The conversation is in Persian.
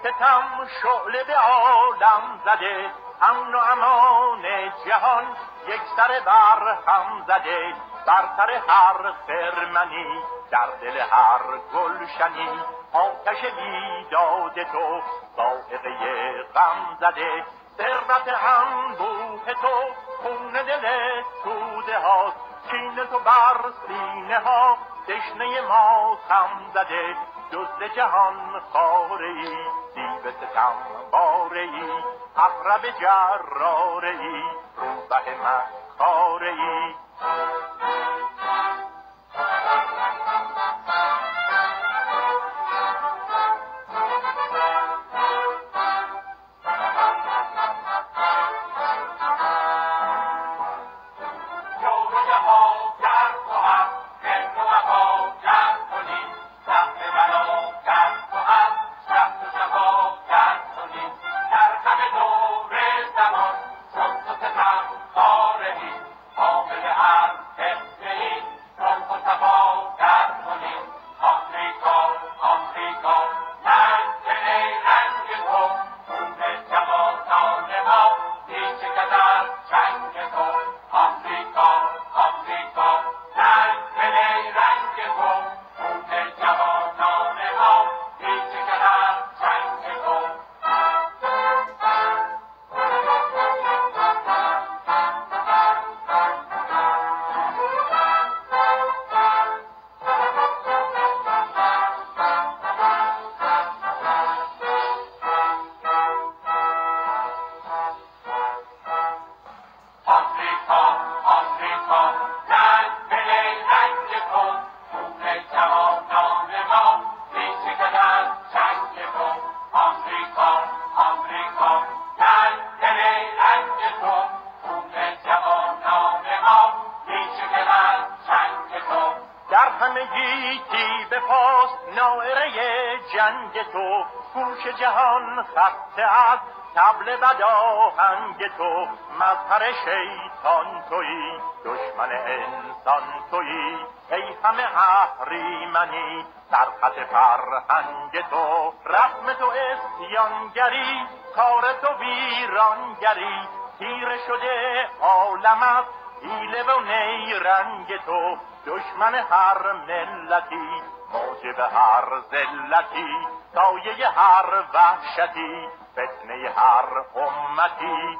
ستم شعله به عالم زده، امن و امان جهان یک سر بر هم زده. بر سر هر خرمنی در دل هر گلشنی آتش بیداد تو صاعقه غم زده. ثروت انبوه تو خون دل توده هاست، کین تو بر سینه ها تشنه ما خم زده. دزد جهان خاره‌ای، دیو ستم باره‌ای، عقرب جراره‌ای، روبه مکاره‌ای. همگی بپاس نائره جنگ تو، گوش جهان خسته از طبل بداهنگ تو. مظهر شیطان تویی، دشمن انسان تویی، ای همه اهریمنی سرخط فرهنگ تو. رسم تو اسیانگری، کار تو ویرانگری، تیره شده عالم از حیله و نیرنگ تو. دشمن هر ملتی، موجب هر ذلتی، سایه هر وحشتی، فتنه هر امتی.